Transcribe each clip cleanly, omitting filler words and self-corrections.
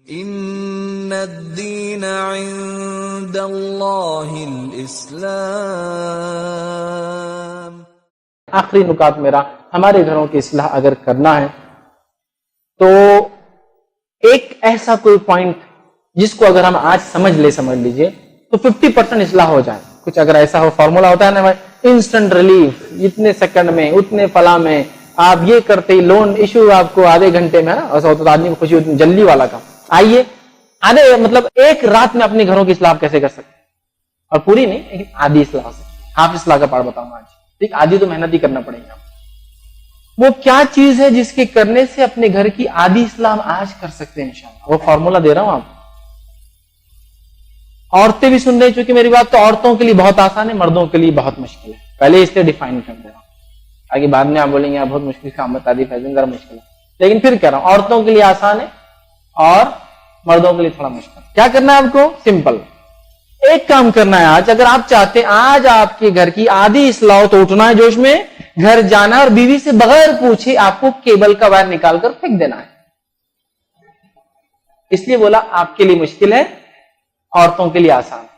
ان الدین عند اللہ الاسلام. آخری نکات میرا، ہمارے گھروں کی اصلاح اگر کرنا ہے تو ایک ایسا کوئی پوائنٹ جس کو اگر ہم آج سمجھ لیجئے تو 50% اصلاح ہو جائے. کچھ اگر ایسا ہو، فارمولا ہوتا ہے نا بھائی، انسٹنٹ ریلیف، اتنے سیکنڈ میں، اتنے فلاں میں آپ یہ کرتے ہی لون ایشو آپ کو آدھے گھنٹے میں، ایسا ہوتا تو آدمی کو خوشی ہوتی، جلدی والا کام. آئیے مطلب ایک رات میں اپنے گھروں کی اصلاح کیسے کر سکتے ہیں، اور پوری نہیں لیکن آدھی اصلاح سے. ہاف اصلاح کا پارٹ بتاؤں گا آج. ٹھیک، آدھی تو محنت ہی کرنا پڑے گا. وہ کیا چیز ہے جس کے کرنے سے اپنے گھر کی آدھی اصلاح ہم آج کر سکتے ہیں انشاءاللہ. وہ فارمولا دے رہا ہوں آپ. عورتیں بھی سن رہی چونکہ میری بات، تو عورتوں کے لیے بہت آسان ہے، مردوں کے لیے بہت مشکل ہے. پہلے اس لیے ڈیفائن کر دے رہا ہوں تاکہ بعد میں آپ بولیں گے بہت مشکل کام بتا دی فیضان، ذرا مشکل ہے. لیکن پھر کہہ رہا ہوں عورتوں کے لیے آسان ہے اور مردوں کے لیے تھوڑا مشکل. کیا کرنا ہے آپ کو؟ سمپل ایک کام کرنا ہے. آج اگر آپ چاہتے ہیں آج آپ کے گھر کی آدھی اصلاح ہو تو اٹھنا ہے جوش میں، گھر جانا اور بیوی سے بغیر پوچھے آپ کو کیبل کا وائر نکال کر پھینک دینا ہے. اس لیے بولا آپ کے لیے مشکل ہے، عورتوں کے لیے آسان ہے.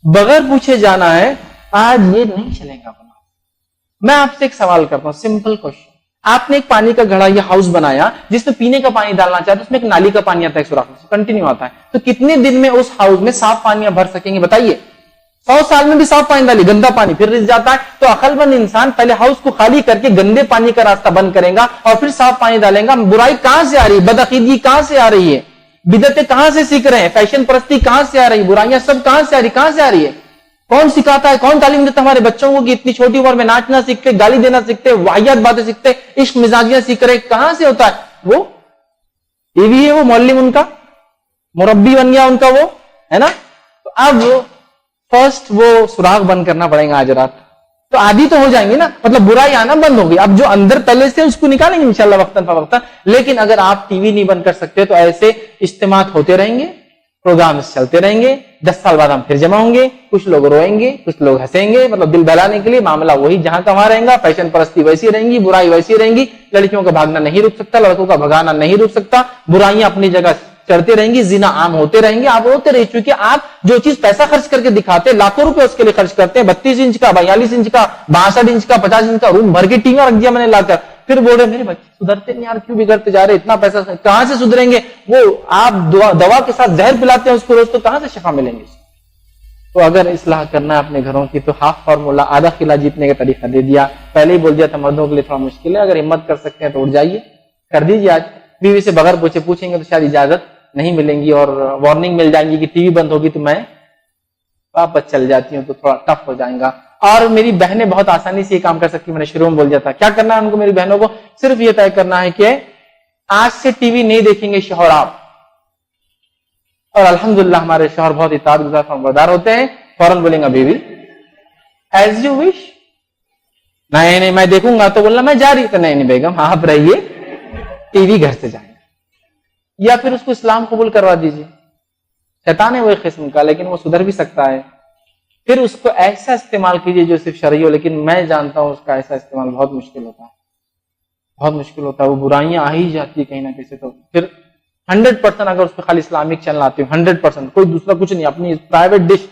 بغیر پوچھے جانا ہے. آج یہ نہیں چلے گا. میں آپ سے ایک سوال کرتا ہوں، سمپل کوشچن. آپ نے ایک پانی کا گھڑا یا ہاؤس بنایا جس میں پینے کا پانی ڈالنا چاہتے ہیں، اس میں ایک نالی کا پانی آتا ہے، کنٹینیو آتا ہے، تو کتنے دن میں اس ہاؤس میں صاف پانی بھر سکیں گے بتائیے؟ 100 سال میں بھی صاف پانی ڈالی، گندا پانی پھر رس جاتا ہے. تو عقل مند انسان پہلے ہاؤس کو خالی کر کے گندے پانی کا راستہ بند کرے گا اور پھر صاف پانی ڈالیں گا. برائی کہاں سے آ رہی ہے؟ بدعقیدگی کہاں سے آ رہی ہے؟ بدعتیں کہاں سے سیکھ رہے ہیں؟ فیشن پرستی کہاں سے آ رہی ہے؟ برائیاں سب کہاں سے آ رہی ہے؟ کون سکھاتا ہے؟ کون تعلیم دیتا ہے ہمارے بچوں کو کہ اتنی چھوٹی عمر میں ناچنا سیکھتے، گالی دینا سیکھتے، واہیات باتیں سیکھتے، عشق مزاجیاں سیکھ رہے؟ کہاں سے ہوتا ہے؟ وہ ٹی وی ہے، وہ معلم ان کا، مربی بن گیا ان کا، وہ ہے نا. تو اب فرسٹ وہ سراغ بند کرنا پڑے گا آج رات. تو آدھی تو ہو جائیں گے نا، مطلب برائی آنا بند ہوگی. اب جو اندر پہلے سے اس کو نکالیں گے انشاءاللہ وقتاً فوقتاً. لیکن اگر آپ ٹی وی نہیں بند کر سکتے تو ایسے اجتماعات ہوتے رہیں گے، پروگرامز چلتے رہیں گے. 10 سال بعد ہم پھر جمع ہوں گے، کچھ لوگ روئیں گے، کچھ لوگ ہنسیں گے، مطلب دل بہلانے کے لیے. معاملہ وہی جہاں کا وہاں رہیں گا. فیشن پرستی ویسی رہیں گی، برائی ویسی رہیں گی. لڑکیوں کا بھاگنا نہیں رک سکتا، لڑکوں کا بھگانا نہیں رک سکتا. برائیاں اپنی جگہ چڑھتے رہیں گی، زنا عام ہوتے رہیں گے. آپ ہوتے رہے چونکہ آپ جو چیز پیسہ خرچ کر کے دکھاتے، لاکھوں روپے اس کے لیے خرچ کرتے ہیں، 32 انچ کا، 42 انچ کا، 62 انچ کا، 50 انچ کا روم بھر کے ٹیویاں رکھ دیا میں نے لا کر. پھر بول رہے میرے بچے سدھرتے نہیں یار، کیوں بگڑتے جا رہے، اتنا پیسہ کہاں سے سدھریں گے؟ وہ آپ دوا کے ساتھ زہر پلاتے ہیں اس کو روز، تو کہاں سے شفا ملیں گے؟ تو اگر اصلاح کرنا ہے اپنے گھروں کی تو ہاف فارمولا، آدھا قلعہ جیتنے کا طریقہ دے دیا. پہلے ہی بول دیا تھا مردوں کے لیے تھوڑا مشکل ہے. اگر ہمت کر سکتے ہیں تو اٹھ جائیے، کر دیجیے. آج بیوی سے بغیر پوچھیں گے تو شاید اجازت نہیں ملیں گی اور وارننگ مل جائیں گی کہ ٹی وی بند ہوگی تو میں واپس چل جاتی ہوں، تو تھوڑا ٹف ہو جائیں گا. اور میری بہنیں بہت آسانی سے یہ کام کر سکتی ہیں. میں نے شروع میں بول دیا تھا کیا کرنا ہے ان کو، میری بہنوں کو صرف یہ طے کرنا ہے کہ آج سے ٹی وی نہیں دیکھیں گے شوہر آپ. اور الحمدللہ ہمارے شوہر بہت اطاعت گزار فرمانبردار ہوتے ہیں. فوراً بولیں گا بیوی ایز یو وش، نہیں میں دیکھوں گا، تو بولنا میں جا رہی تو نہیں بیگم آپ رہیے، ٹی وی گھر سے جائیں گے. یا پھر اس کو اسلام قبول کروا دیجیے. شیطان ہے وہ ایک قسم کا، لیکن وہ سدھر بھی سکتا ہے. پھر اس کو ایسا استعمال کیجیے جو صرف شرعی ہو. لیکن میں جانتا ہوں اس کا ایسا استعمال بہت مشکل ہوتا ہے، بہت مشکل ہوتا ہے. وہ برائیاں آ ہی جاتی ہے کہیں نہ کہیں سے. تو پھر 100% اگر اس پہ خالی اسلامک چینل آتے ہو 100%، کوئی دوسرا کچھ نہیں، اپنی پرائیویٹ ڈش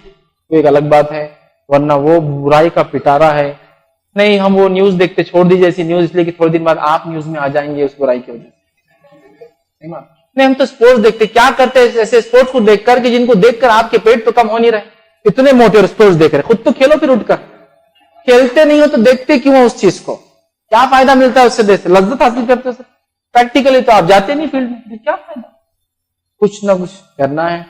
ایک الگ بات ہے، ورنہ وہ برائی کا پٹارا ہے. نہیں ہم وہ نیوز دیکھتے چھوڑ دیجیے ایسی نیوز، اس لیے کہ تھوڑے دن بعد آپ نیوز میں آ جائیں گے اس برائی کی وجہ سے. نہیں ہم تو سپورٹس دیکھتے، کیا کرتے ہیں ایسے سپورٹس کو دیکھ کر کہ جن کو دیکھ کر آپ کے پیٹ تو کم ہو نہیں رہے، اتنے موٹے اور سپورٹس دیکھ رہے. خود تو کھیلو، پھر اٹھ کر کھیلتے نہیں ہو تو دیکھتے کیوں ہو اس چیز کو؟ کیا فائدہ ملتا ہے اس سے؟ دیکھ لذت حاصل کرتے ہو. پریکٹیکلی تو آپ جاتے نہیں فیلڈ میں، کیا فائدہ؟ کچھ نہ کچھ کرنا ہے.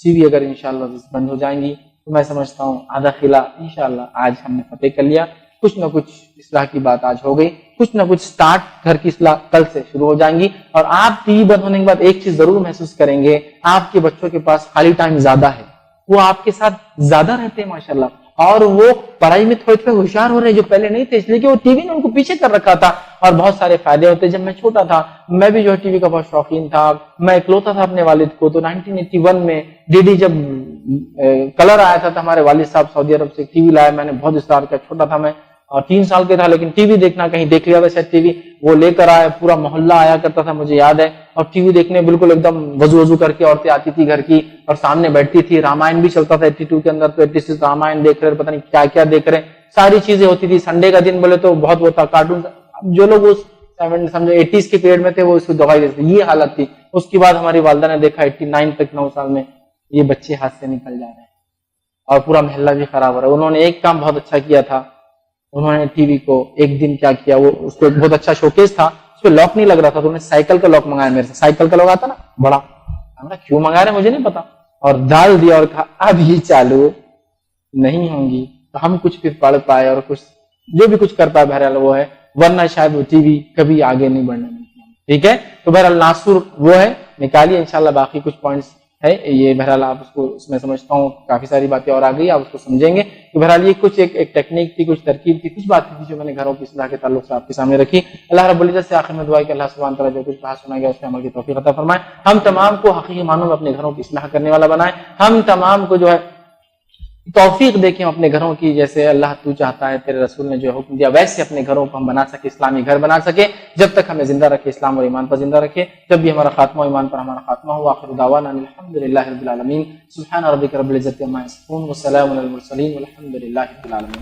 بھی اگر انشاءاللہ بند ہو جائیں گی تو میں سمجھتا ہوں آدھا قلعہ انشاءاللہ آج ہم نے فتح کر لیا. کچھ نہ کچھ اصلاح کی بات آج ہو گئی، کچھ نہ کچھ سٹارٹ گھر کی اصلاح کل سے شروع ہو جائیں گی. اور آپ ٹی وی بند ہونے کے بعد ایک چیز ضرور محسوس کریں گے، آپ کے بچوں کے پاس خالی ٹائم زیادہ ہے، وہ آپ کے ساتھ زیادہ رہتے ہیں ماشاءاللہ، اور وہ پڑھائی میں تھوڑے تھوڑے ہوشیار ہو رہے ہیں جو پہلے نہیں تھے، اس لیے کہ وہ ٹی وی نے ان کو پیچھے کر رکھا تھا. اور بہت سارے فائدے ہوتے. جب میں چھوٹا تھا میں بھی جو ٹی وی کا بہت شوقین تھا. میں اکلوتا تھا اپنے والد کو. تو 1981 میں ڈی ڈی جب کلر آیا تھا تو ہمارے والد صاحب سعودی عرب سے ٹی وی لایا. میں نے بہت اصرار کیا، چھوٹا تھا میں، اور 3 سال کے تھا لیکن ٹی وی دیکھنا کہیں دیکھ لیا تھا شاید ٹی وی، وہ لے کر آیا، پورا محلہ آیا کرتا تھا مجھے یاد ہے، اور ٹی وی دیکھنے بالکل ایک دم وضو کر کے عورتیں آتی تھی گھر کی اور سامنے بیٹھتی تھی، رامائن بھی چلتا تھا 82 کے اندر، تو 86 رامائن دیکھ رہے، پتہ نہیں کیا کیا دیکھ رہے، ساری چیزیں ہوتی تھی۔ سنڈے کا دن بولے تو بہت وہ تھا کارٹون، جو لوگ اس 80s کے پیریڈ میں تھے وہ اس کو دوائی دیتے، یہ حالت تھی۔ اس کے بعد ہماری والدہ نے دیکھا 89 تک 9 سال میں یہ بچے ہاتھ سے نکل جا رہے ہیں اور پورا محلہ بھی خراب ہو رہا ہے۔ انہوں نے ایک کام بہت اچھا کیا تھا، انہوں نے ٹی وی کو ایک دن کیا کیا، وہ اس کو ایک بہت اچھا شوکیس تھا، اس پہ لاک نہیں لگ رہا تھا، تو انہوں نے سائیکل کا لاک منگایا میرے سے، سائیکل کا لاک آتا نا بڑا، ہمارا کیوں منگا رہے مجھے نہیں پتا، اور ڈال دیا اور کہا اب یہ چالو نہیں ہوں گی، تو ہم کچھ پھر پڑھ پائے اور کچھ جو بھی کچھ کر پائے، بہرحال وہ ہے، ورنہ شاید وہ ٹی وی کبھی آگے نہیں بڑھنے ملتی۔ ٹھیک ہے، تو بہرحال ناصر وہ ہے، نکالیے انشاءاللہ باقی کچھ پوائنٹس ہے یہ، بہرحال آپ اس کو، اس میں سمجھتا ہوں کافی ساری باتیں اور آ گئی، آپ اس کو سمجھیں گے۔ تو بہرحال یہ کچھ ایک ٹیکنیک تھی، کچھ ترکیب تھی، کچھ باتیں تھی جو میں نے گھروں کی اصلاح کے تعلق سے آپ کے سامنے رکھی۔ اللہ رب العزت سے آخر میں دعا ہے کہ اللہ سبحانہ تعالیٰ جو کچھ کہا سنا گیا اس میں عمل کی توفیق عطا فرمائے، ہم تمام کو حقیقی معنوں میں اپنے گھروں کی اصلاح کرنے والا بنائے، ہم تمام کو جو ہے توفیق دے کے ہم اپنے گھروں کی، جیسے اللہ تو چاہتا ہے، تیرے رسول نے جو حکم دیا ویسے اپنے گھروں کو ہم بنا سکے، اسلامی گھر بنا سکے، جب تک ہمیں زندہ رکھے، اسلام اور ایمان پر زندہ رکھے، جب بھی ہمارا خاتمہ ایمان پر ہمارا خاتمہ ہو۔ آخر دعوانا الحمدللہ رب العالمین، سبحان ربک رب العزت عما یصفون، وسلام علی المرسلین، والحمد للہ رب العالمین۔